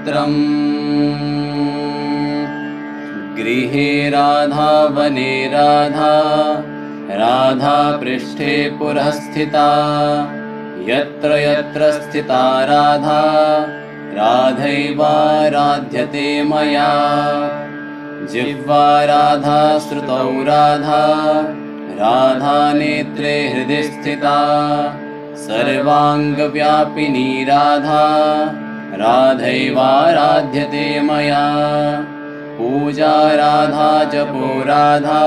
स्तोत्रम्। गृहे राधा वने राधा, राधा पृष्ठे पुरः स्थिता। यत्र यत्र स्थिता राधा, राधैवाराध्यते मया। जिह्वा राधा श्रुतौ राधा, राधा नेत्रे हृदि स्थिता। सर्वाङ्गव्यापिनी राधा, राधैवाराध्यते मया। पूजा राधा जपो राधा,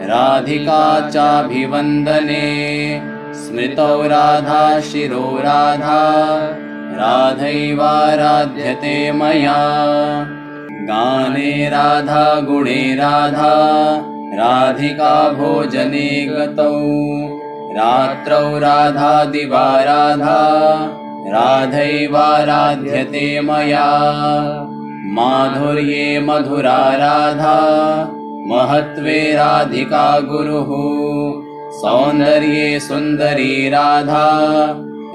राधिका चाभिवन्दने। स्मृतौ राधा शिरो राधा, राधैवाराध्यते मया। गाने राधा गुणे राधा, राधिका भोजने गतौ। रात्रौ राधा दिवा राधा, राधैवाराध्यते मया। माधुर्ये मधुरा राधा, महत्त्वे राधिका गुरुः। सौन्दर्ये सुन्दरी राधा,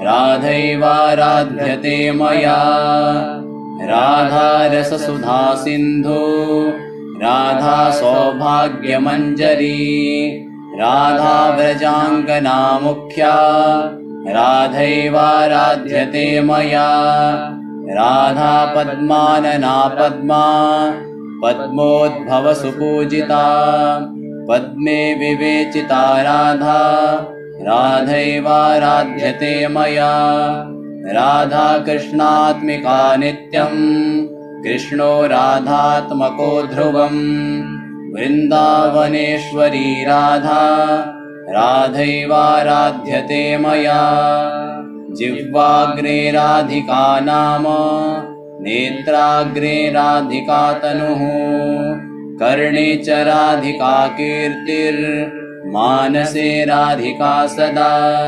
राधैवाराध्यते मया। राधा रससुधा सिन्धु, राधा सौभाग्यमञ्जरी। राधा व्रजाङ्गना मुख्या, राधैवाराध्यते मया। राधा पद्मानना पद्मा, पद्मोद्भव सुपूजिता। पद्मे विवेचिता राधा, राधैवाराध्यते मया। राधा कृष्णात्मिका नित्यं, कृष्णो राधात्मको ध्रुवम्। वृन्दावनेश्वरी राधा, राधैवाराध्यते मया। जिह्वाग्रे राधिका नाम, नेत्राग्रे राधिका तनुः। कर्णे च राधिका कीर्तिर्मानसे राधिका सदा।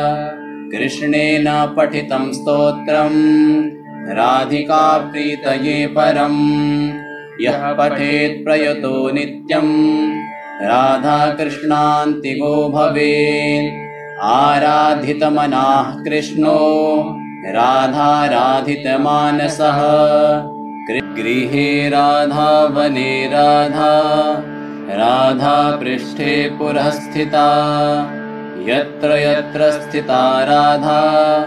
कृष्णेन पठितं स्तोत्रम्, राधिका प्रीतये परम्। यः पठेत् प्रयतो नित्यं, राधा कृष्णान्तिको भवेत्। आराधितमनाः कृष्णो, राधाराधितमानसः। गृहे राधा वने राधा, राधा पृष्ठे पुरः स्थिता। यत्र यत्र स्थिता राधा,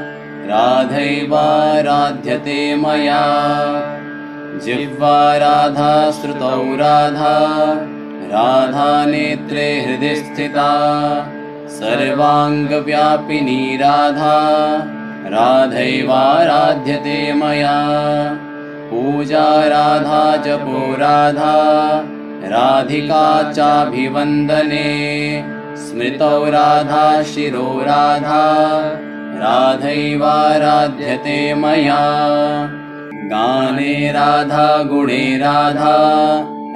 राधैवाराध्यते मया। जिह्वा राधा श्रुतौ राधा, राधा नेत्रे हृदि स्थिता। सर्वाङ्गव्यापिनी राधा, राधैवाराध्यते मया। पूजा राधा जपो राधा, राधिका चाभिवन्दने। स्मृतौ राधा शिरो राधा, राधैवाराध्यते मया। गाने राधा गुणे राधा,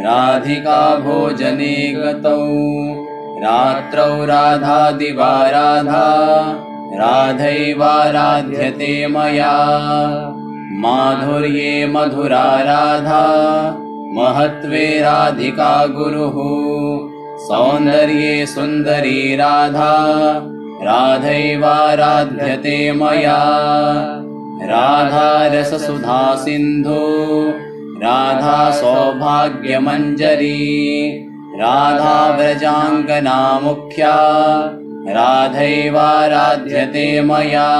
राधिका भोजने गतौ। रात्रौ राधा दिवा राधा, राधैवाराध्यते मया। माधुर्ये मधुरा राधा, महत्त्वे राधिका गुरुः। सौन्दर्ये सुन्दरी राधा, राधैवाराध्यते मया। राधा रससुधा सिन्धु, राधा सौभाग्यमञ्जरी। राधा व्रजाङ्गना मुख्या, राधैवाराध्यते मया।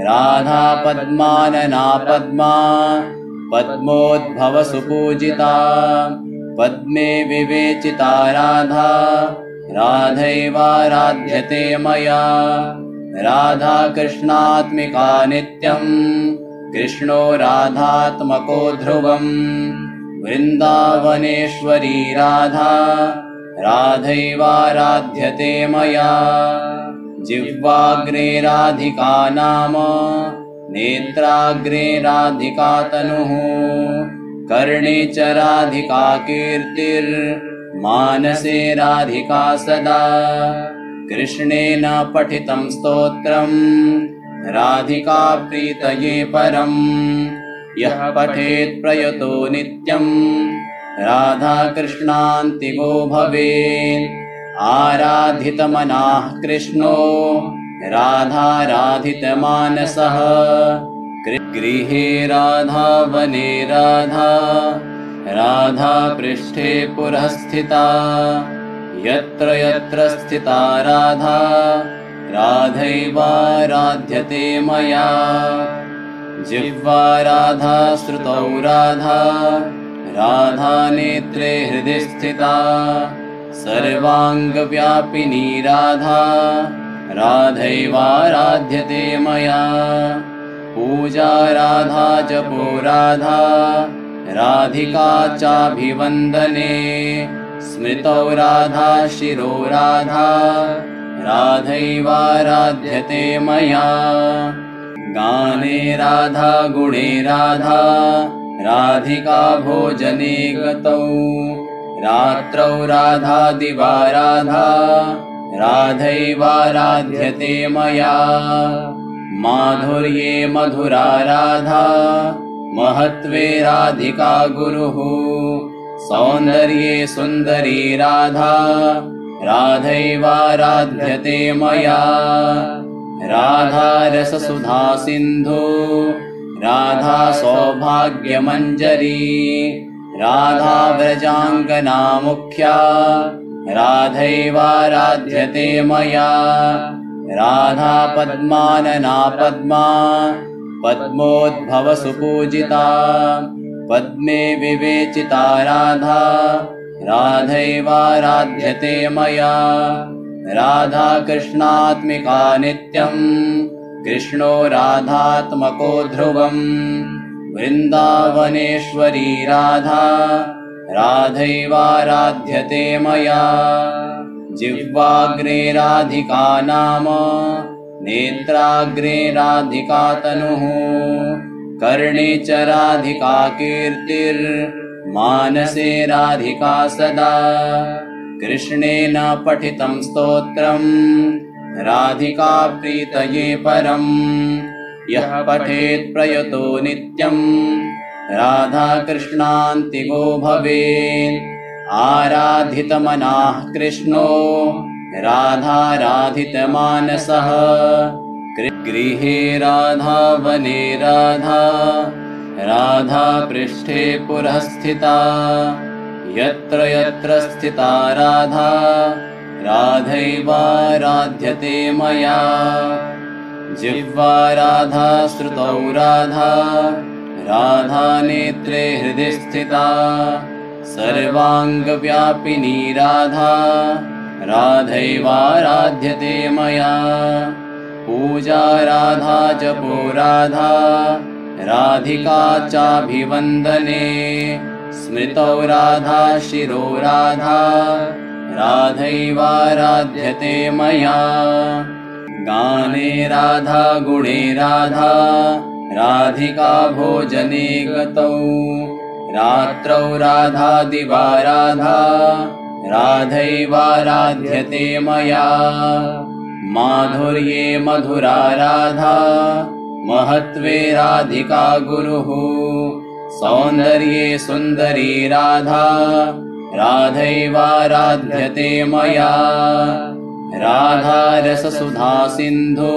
राधा पद्मानना पद्मा, पद्मोद्भव सुपूजिता। पद्मे विवेचिता राधा, राधैवाराध्यते मया। राधा कृष्णात्मिका नित्यं, कृष्णो राधात्मको ध्रुवम्। वृन्दावनेश्वरी राधा, राधैवाराध्यते मया। जिह्वाग्रे राधिका नाम, नेत्राग्रे राधिका तनुः। कर्णे च राधिका कीर्तिर्मानसे राधिका सदा। कृष्णेन पठितं स्तोत्रम्, राधिका प्रीतये परम्। यः पठेत् प्रयतो नित्यं, राधा कृष्णान्तिको भवेत्। आराधितमनाः कृष्णो, राधाराधितमानसः। गृहे राधा वने राधा राधा पृष्ठे पुरः स्थिता यत्र यत्र स्थिता राधा राधैवाराध्यते मया जिह्वा राधा श्रुतौ राधा राधा नेत्रे हृदि स्थिता सर्वाङ्गव्यापिनी राधा राधैवाराध्यते मया पूजा राधा जपो राधा राधिका चाभिवन्दने स्मृतौ राधा शिरो राधा राधैवाराध्यते मया गाने राधा गुणे राधा राधिका भोजने गतौ रात्रौ राधा दिवा राधा राधैवाराध्यते मया माधुर्ये मधुरा राधा महत्त्वे राधिका गुरुः सौन्दर्ये सुन्दरी राधा राधैवाराध्यते मया राधा रससुधा सिन्धु राधा सौभाग्यमञ्जरी राधा व्रजाङ्गना मुख्या राधैवाराध्यते मया राधा पद्मानना पद्मा पद्मोद्भव सुपूजिता पद्मे विवेचिता राधा राधैवाराध्यते मया राधा कृष्णात्मिका नित्यम् कृष्णो राधात्मको ध्रुवम् वृन्दावनेश्वरी राधा राधैवाराध्यते मया जिह्वाग्रे राधिका नाम नेत्राग्रे राधिका तनुः कर्णे च राधिका कीर्तिर्मानसे राधिका सदा कृष्णेन पठितं स्तोत्रम् राधिका प्रीतये परम् यः पठेत् प्रयतो नित्यम् राधा कृष्णान्तिको भवेत् आराधितमनाः कृष्णो राधाराधितमानसः गृहे राधा वने राधा राधा पृष्ठे पुरः स्थिता यत्र यत्र स्थिता राधा राधैवाराध्यते मया जिह्वा राधा श्रुतौ राधा राधा नेत्रे हृदि स्थिता सर्वाङ्गव्यापिनी राधा राधैवाराध्यते मया पूजा राधा जपो राधा राधिका चाभिवन्दने स्मृतौ राधा शिरो राधा राधैवाराध्यते मया गाने राधा गुणे राधा राधिका भोजने गतौ रात्रौ राधा दिवा राधा राधैवाराध्यते मया माधुर्ये मधुरा राधा महत्त्वे राधिका गुरुः सौन्दर्ये सुन्दरी राधा राधैवाराध्यते मया राधा रससुधा सिन्धु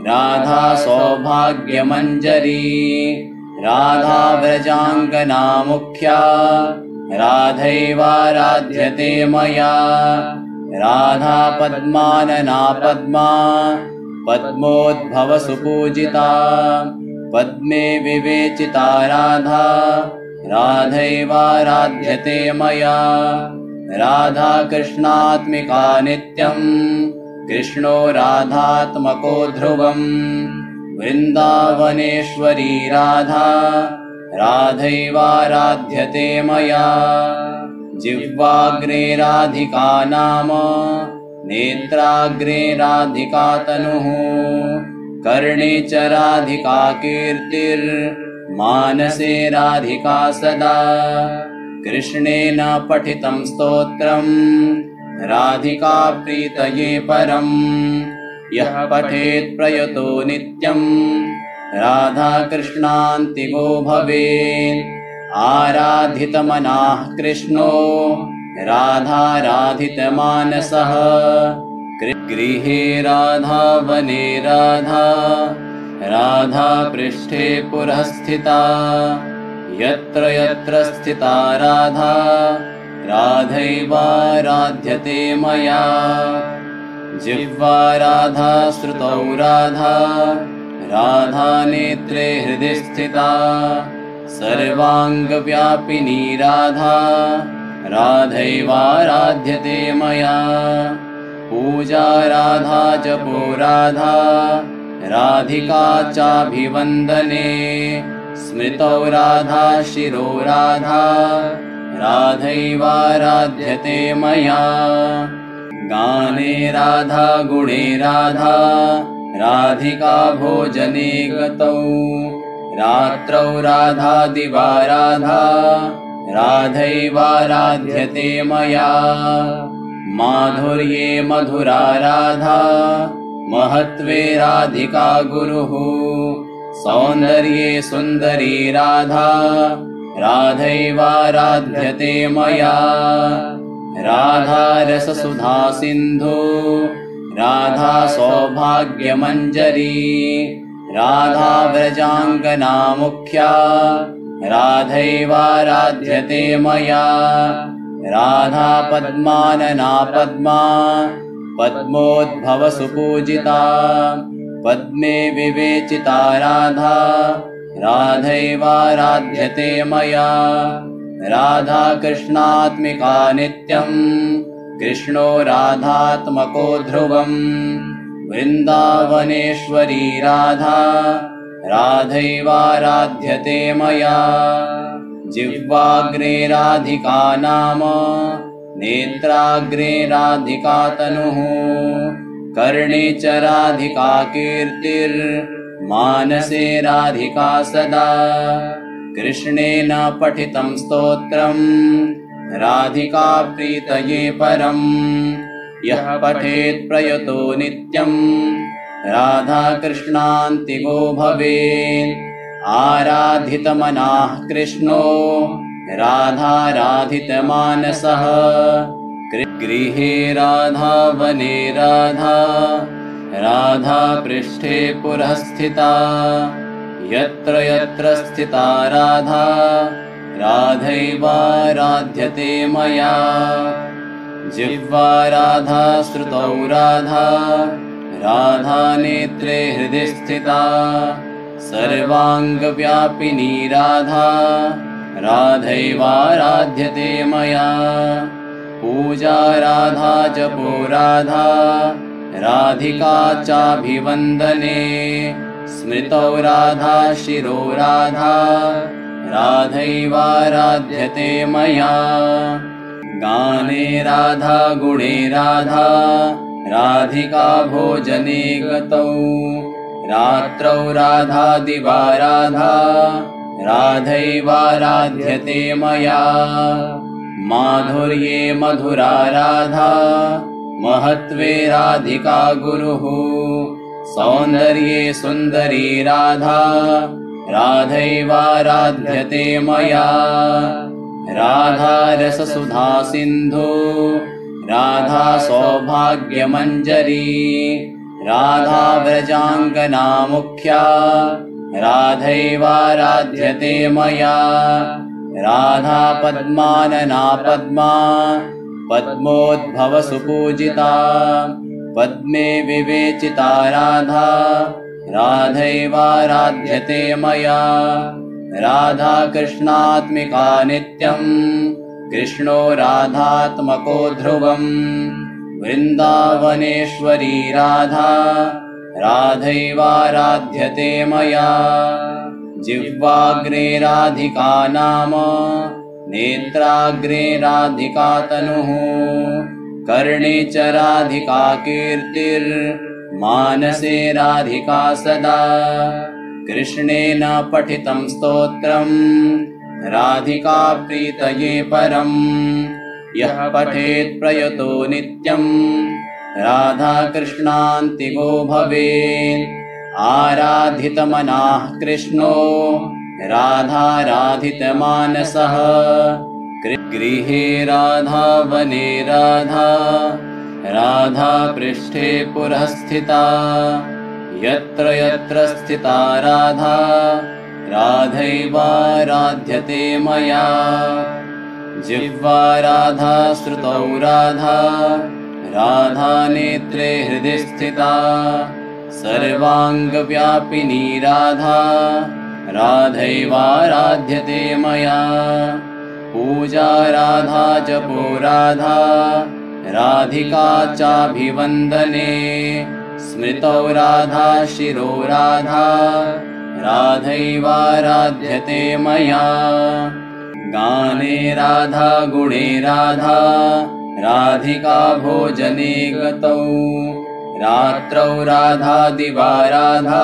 राधा सौभाग्यमञ्जरी राधा व्रजाङ्गना मुख्या राधैवाराध्यते मया राधा पद्मानना पद्मा पद्मोद्भव सुपूजिता पद्मे विवेचिता राधा राधैवाराध्यते मया राधा कृष्णात्मिका नित्यम् कृष्णो राधात्मको ध्रुवम् वृन्दावनेश्वरी राधा राधैवाराध्यते मया जिह्वाग्रे राधिका नाम नेत्राग्रे राधिका तनुः कर्णे च राधिका कीर्तिर्मानसे राधिका सदा कृष्णेन पठितं स्तोत्रम् राधिका प्रीतये परम् यः पठेत् प्रयतो नित्यम् राधा कृष्णान्तिको भवेत् आराधितमनाः कृष्णो राधाराधितमानसः गृहे राधा वने राधा राधा पृष्ठे पुरः स्थिता यत्र यत्र स्थिता राधा राधैवाराध्यते मया जिह्वा राधा श्रुतौ राधा राधा नेत्रे हृदि स्थिता सर्वाङ्गव्यापिनी राधा राधैवाराध्यते मया पूजा राधा जपो राधा राधिका चाभिवन्दने स्मृतौ राधा शिरो राधा राधैवाराध्यते मया गाने राधा गुणे राधा राधिका भोजने गतौ रात्रौ राधा दिवा राधा राधैवाराध्यते मया माधुर्ये मधुरा राधा महत्त्वे राधिका गुरुः सौन्दर्ये सुन्दरी राधा राधैवाराध्यते मया राधा रससुधा सिन्धु राधा सौभाग्यमञ्जरी राधा व्रजाङ्गना मुख्या राधैवाराध्यते मया राधा पद्मानना पद्मा पद्मोद्भव सुपूजिता पद्मे विवेचिता राधा राधैवाराध्यते मया राधा कृष्णात्मिका नित्यं कृष्णो राधात्मको ध्रुवम् वृन्दावनेश्वरी राधा राधैवाराध्यते मया जिह्वाग्रे राधिका नाम नेत्राग्रे राधिका तनुः कर्णे च राधिका कीर्तिर्मानसे राधिका सदा कृष्णेन पठितं स्तोत्रम् राधिका प्रीतये परम् यः पठेत् प्रयतो नित्यम् राधा कृष्णान्तिको भवेत् आराधितमनाः कृष्णो राधाराधितमानसः गृहे राधा वने राधा राधा पृष्ठे पुरः स्थिता यत्र यत्र स्थिता राधा राधैवाराध्यते मया जिह्वा राधा श्रुतौ राधा राधा नेत्रे हृदि स्थिता सर्वाङ्गव्यापिनी राधा राधैवाराध्यते मया पूजा राधा जपो राधा राधिका चाभिवन्दने स्मृतौ राधा शिरो राधा राधैवाराध्यते मया गाने राधा गुणे राधा राधिका भोजने गतौ रात्रौ राधा दिवा राधा राधैवाराध्यते मया माधुर्ये मधुरा राधा महत्त्वे राधिका गुरुः सौन्दर्ये सुन्दरी राधा राधैवाराध्यते मया राधा रससुधा सिन्धु राधा सौभाग्यमञ्जरी राधा व्रजाङ्गना मुख्या राधैवाराध्यते मया राधा पद्मानना पद्मा पद्मोद्भव सुपूजिता पद्मे विवेचिता राधा राधैवाराध्यते मया राधा कृष्णात्मिका नित्यं कृष्णो राधात्मको ध्रुवम् वृन्दावनेश्वरी राधा राधैवाराध्यते मया जिह्वाग्रे राधिका नाम नेत्राग्रे राधिका तनुः कर्णे च राधिका कीर्तिर्मानसे राधिका सदा कृष्णेन पठितं स्तोत्रम् राधिका प्रीतये परम् यः पठेत् प्रयतो नित्यम् राधा कृष्णान्तिको भवेत् आराधितमनाः कृष्णो राधाराधितमानसः गृहे राधा वने राधा राधा पृष्ठे पुरः स्थिता यत्र यत्र स्थिता राधा राधैवाराध्यते मया जिह्वा राधा श्रुतौ राधा राधा नेत्रे हृदि स्थिता सर्वाङ्गव्यापिनी राधा राधैवाराध्यते मया पूजा राधा जपो राधा राधिका चाभिवन्दने स्मृतौ राधा शिरो राधा राधैवाराध्यते मया गाने राधा गुणे राधा राधिका भोजने गतौ रात्रौ राधा दिवा राधा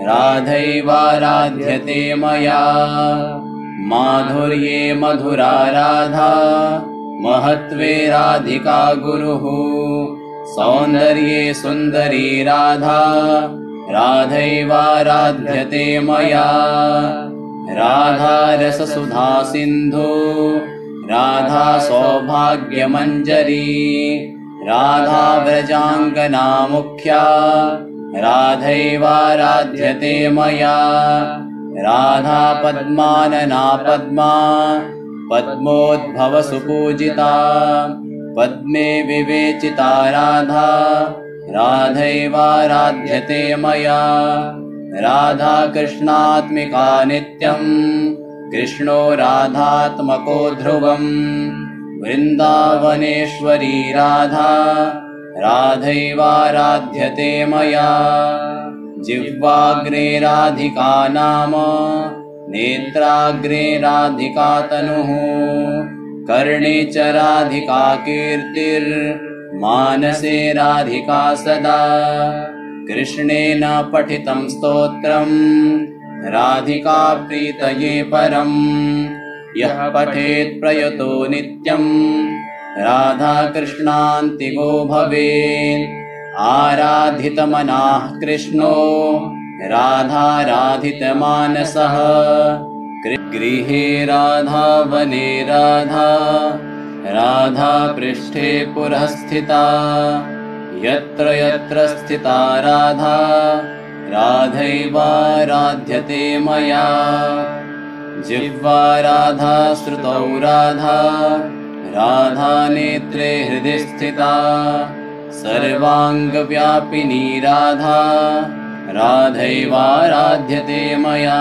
राधैवाराध्यते मया माधुर्ये मधुरा राधा महत्त्वे राधिका गुरुः सौन्दर्ये सुन्दरी राधा राधैवाराध्यते मया राधा रससुधा सिन्धु राधा सौभाग्यमञ्जरी राधा व्रजाङ्गना मुख्या राधैवाराध्यते मया राधा पद्मानना पद्मा पद्मोद्भवसुपूजिता पद्मे विवेचिता राधा राधैवाराध्यते मया राधा कृष्णात्मिका नित्यं कृष्णो राधात्मको ध्रुवम् वृन्दावनेश्वरी राधा राधैवाराध्यते मया जिह्वाग्रे राधिका नाम नेत्राग्रे राधिका तनुः कर्णे च राधिका कीर्तिर्मानसे राधिका सदा कृष्णेन पठितं स्तोत्रम् राधिका प्रीतये परम् यः पठेत् प्रयतो नित्यम् राधा कृष्णान्तिको भवेत् आराधितमनाः कृष्णो राधाराधितमानसः गृहे राधा वने राधा राधा पृष्ठे पुरः स्थिता यत्र यत्र स्थिता राधा राधैवाराध्यते मया जिह्वा राधा श्रुतौ राधा राधा नेत्रे हृदि स्थिता सर्वाङ्गव्यापिनी राधा राधैवाराध्यते मया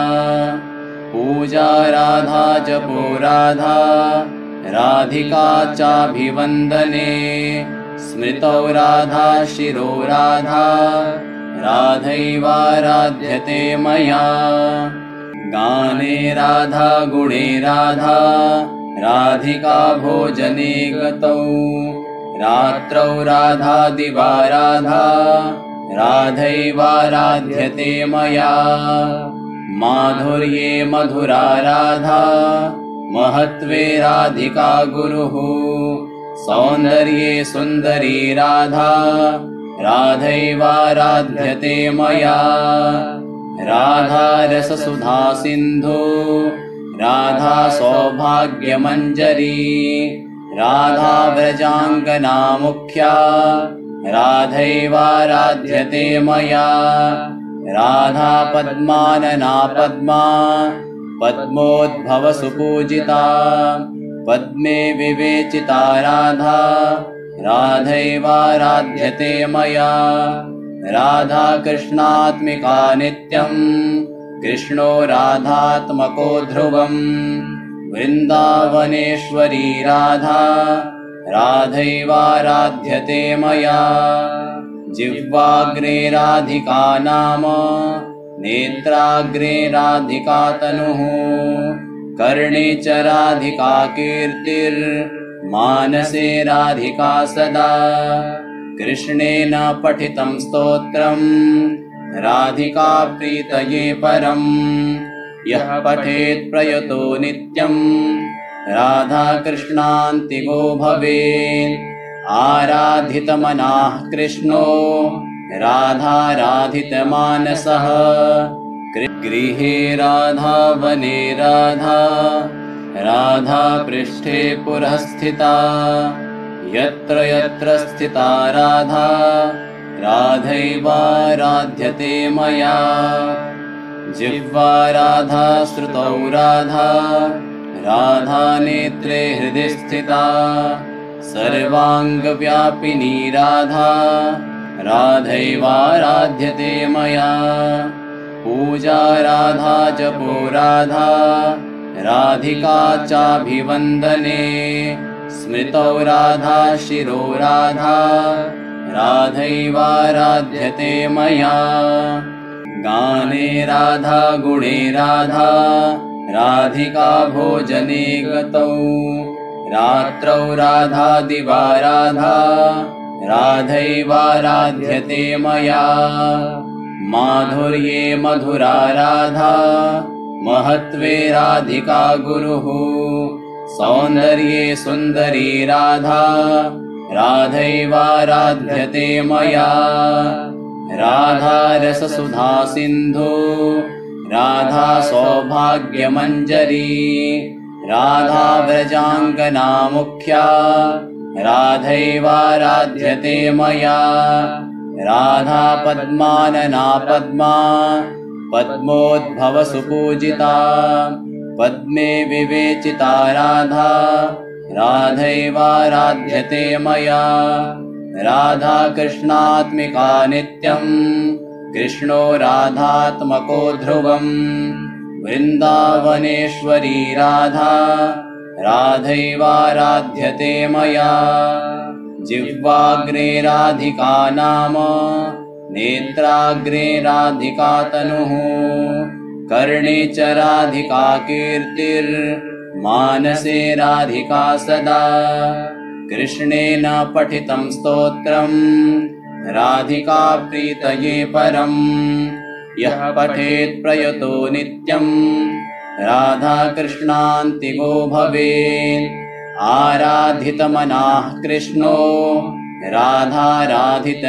पूजा राधा जपो राधा राधिका चाभिवन्दने स्मृतौ राधा शिरो राधा राधैवाराध्यते मया गाने राधा गुणे राधा राधिका भोजने गतौ रात्रौ राधा दिवा राधा राधैवाराध्यते मया माधुर्ये मधुरा राधा महत्त्वे राधिका गुरुः सौन्दर्ये सुन्दरी राधा राधैवाराध्यते मया राधा रससुधा सिन्धु राधा सौभाग्यमञ्जरी राधा व्रजाङ्गना मुख्या राधैवाराध्यते मया राधा पद्मानना पद्मा पद्मोद्भवसुपूजिता पद्मे विवेचिता राधा राधैवाराध्यते मया राधा कृष्णात्मिका नित्यं कृष्णो राधात्मको ध्रुवम् वृन्दावनेश्वरी राधा राधैवाराध्यते मया जिह्वाग्रे राधिका नाम नेत्राग्रे राधिका तनुः कर्णे च राधिका कीर्तिर्मानसे राधिका सदा कृष्णेन पठितं स्तोत्रम् राधिका प्रीतये परम् यः पठेत् प्रयतो नित्यम् राधा कृष्णान्तिको भवेत् आराधितमनाः कृष्णो राधाराधितमानसः गृहे राधा वने राधा राधा पृष्ठे पुरः स्थिता यत्र यत्र स्थिता राधा राधैवाराध्यते राधैवाराध्यते मया जिह्वा राधा श्रुतौ राधा राधा नेत्रे हृदि स्थिता सर्वाङ्गव्यापिनी राधा राधैवाराध्यते मया पूजा राधा जपो राधा राधिका चाभिवन्दने स्मृतौ राधा शिरो राधा राधैवाराध्यते मया गाने राधा गुणे राधा राधिका भोजने गतौ रात्रौ राधा दिवा राधा राधैवाराध्यते मया माधुर्ये मधुरा राधा महत्त्वे राधिका गुरुः सौन्दर्ये सुन्दरी राधा राधैवाराध्यते मया राधा रससुधा सिन्धु राधा सौभाग्यमञ्जरी राधा व्रजाङ्गना मुख्या राधैवाराध्यते मया राधा पद्मानना पद्मा पद्मोद्भव सुपूजिता पद्मे विवेचिता राधा राधैवाराध्यते मया राधा कृष्णात्मिका नित्यं कृष्णो राधात्मको ध्रुवम् वृन्दावनेश्वरी राधा राधैवाराध्यते मया जिह्वाग्रे राधिका नाम नेत्राग्रे राधिका तनुः कर्णे च राधिका कीर्तिर्मानसे राधिका सदा कृष्णेन पठितं स्तोत्रम् राधिका प्रीतये परम् यः पठेत् प्रयतो नित्यम् राधा कृष्णान्तिको भवेत् आराधितमनाः कृष्णो राधाराधितमानसः